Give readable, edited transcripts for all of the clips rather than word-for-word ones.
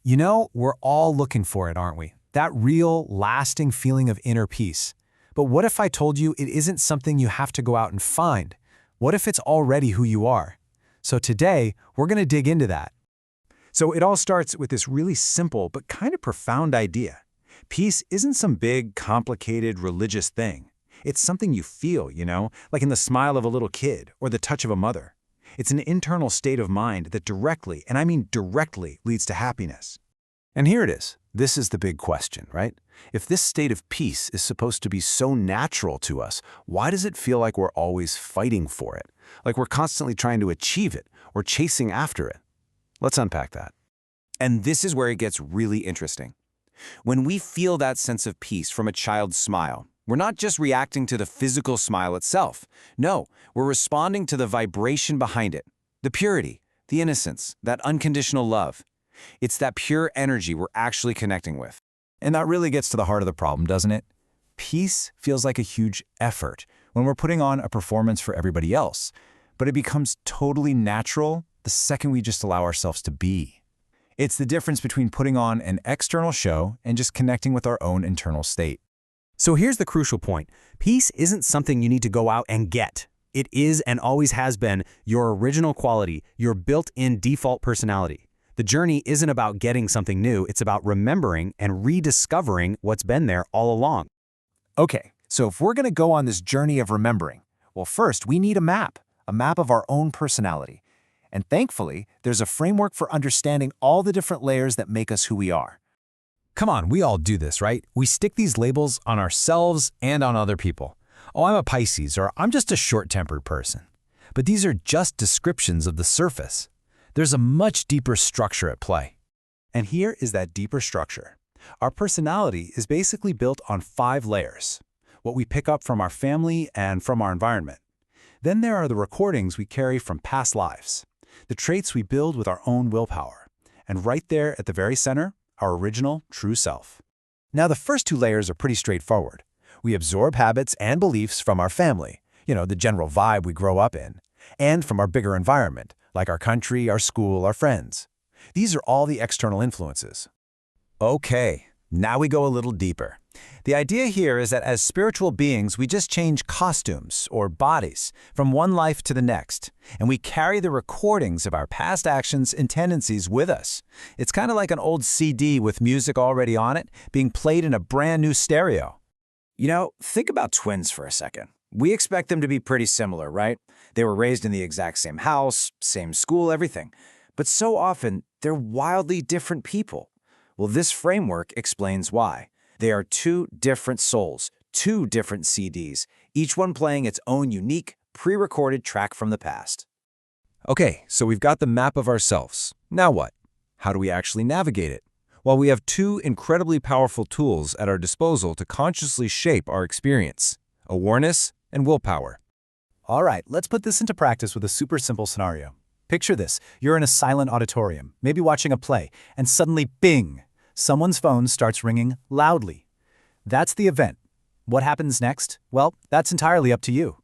You know, we're all looking for it, aren't we? That real, lasting feeling of inner peace. But what if I told you it isn't something you have to go out and find? What if it's already who you are? So today, we're going to dig into that. So it all starts with this really simple but kind of profound idea. Peace isn't some big, complicated religious thing. It's something you feel, like in the smile of a little kid or the touch of a mother. It's an internal state of mind that directly, and I mean directly, leads to happiness. And here it is. This is the big question, right? If this state of peace is supposed to be so natural to us, why does it feel like we're always fighting for it? Like we're constantly trying to achieve it or chasing after it? Let's unpack that. And this is where it gets really interesting. When we feel that sense of peace from a child's smile, we're not just reacting to the physical smile itself. No, we're responding to the vibration behind it, the purity, the innocence, that unconditional love. It's that pure energy we're actually connecting with. And that really gets to the heart of the problem, doesn't it? Peace feels like a huge effort when we're putting on a performance for everybody else, but it becomes totally natural the second we just allow ourselves to be. It's the difference between putting on an external show and just connecting with our own internal state. So here's the crucial point. Peace isn't something you need to go out and get. It is and always has been your original quality, your built-in default personality. The journey isn't about getting something new, it's about remembering and rediscovering what's been there all along. Okay, so if we're going to go on this journey of remembering, well, first we need a map of our own personality. And thankfully, there's a framework for understanding all the different layers that make us who we are. Come on, we all do this, right? We stick these labels on ourselves and on other people. Oh, I'm a Pisces, or I'm just a short-tempered person. But these are just descriptions of the surface. There's a much deeper structure at play. And here is that deeper structure. Our personality is basically built on 5 layers. What we pick up from our family and from our environment. Then there are the recordings we carry from past lives. The traits we build with our own willpower. And right there at the very center, our original, true self. Now, the first 2 layers are pretty straightforward. We absorb habits and beliefs from our family, the general vibe we grow up in, and from our bigger environment, like our country, our school, our friends. These are all the external influences. Okay, now we go a little deeper. The idea here is that as spiritual beings, we just change costumes or bodies from one life to the next, and we carry the recordings of our past actions and tendencies with us. It's kind of like an old CD with music already on it, being played in a brand new stereo. Think about twins for a second. We expect them to be pretty similar, right? They were raised in the exact same house, same school, everything. But so often, they're wildly different people. Well, this framework explains why. They are 2 different souls, 2 different CDs, each one playing its own unique, pre-recorded track from the past. Okay, so we've got the map of ourselves. Now what? How do we actually navigate it? Well, we have 2 incredibly powerful tools at our disposal to consciously shape our experience: awareness and willpower. All right, let's put this into practice with a super simple scenario. Picture this. You're in a silent auditorium, maybe watching a play, and suddenly, bing! Someone's phone starts ringing loudly. That's the event. What happens next? Well, that's entirely up to you.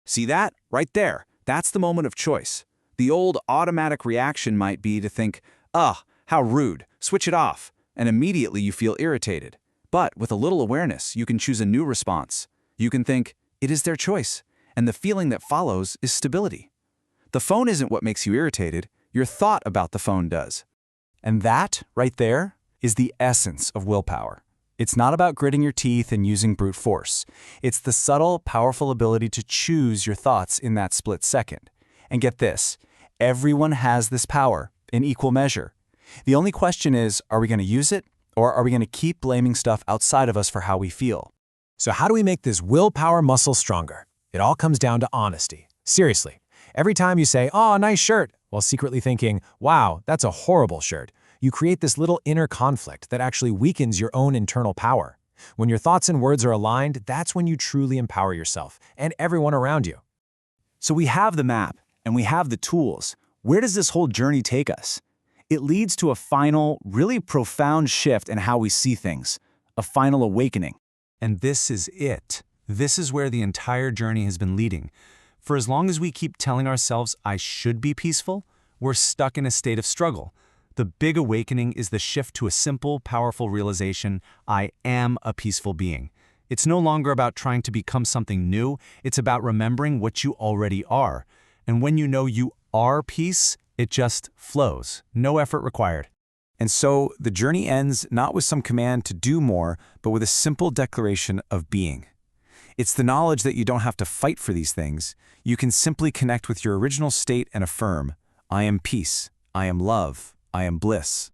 See that? Right there. That's the moment of choice. The old automatic reaction might be to think, how rude, switch it off, and immediately you feel irritated. But with a little awareness, you can choose a new response. You can think, it is their choice, and the feeling that follows is stability. The phone isn't what makes you irritated, your thought about the phone does. And that, right there, is the essence of willpower. It's not about gritting your teeth and using brute force. It's the subtle, powerful ability to choose your thoughts in that split second. And get this, everyone has this power in equal measure. The only question is, are we going to use it, or are we going to keep blaming stuff outside of us for how we feel? So how do we make this willpower muscle stronger? It all comes down to honesty. Seriously, every time you say, "Oh, nice shirt," while secretly thinking, "Wow, that's a horrible shirt," you create this little inner conflict that actually weakens your own internal power. When your thoughts and words are aligned, that's when you truly empower yourself and everyone around you. So we have the map and we have the tools. Where does this whole journey take us? It leads to a final, really profound shift in how we see things, a final awakening. And this is it. This is where the entire journey has been leading. For as long as we keep telling ourselves, "I should be peaceful," we're stuck in a state of struggle. The big awakening is the shift to a simple, powerful realization: I am a peaceful being. It's no longer about trying to become something new, it's about remembering what you already are. And when you know you are peace, it just flows, no effort required. And so the journey ends not with some command to do more, but with a simple declaration of being. It's the knowledge that you don't have to fight for these things. You can simply connect with your original state and affirm, I am peace, I am love, I am bliss.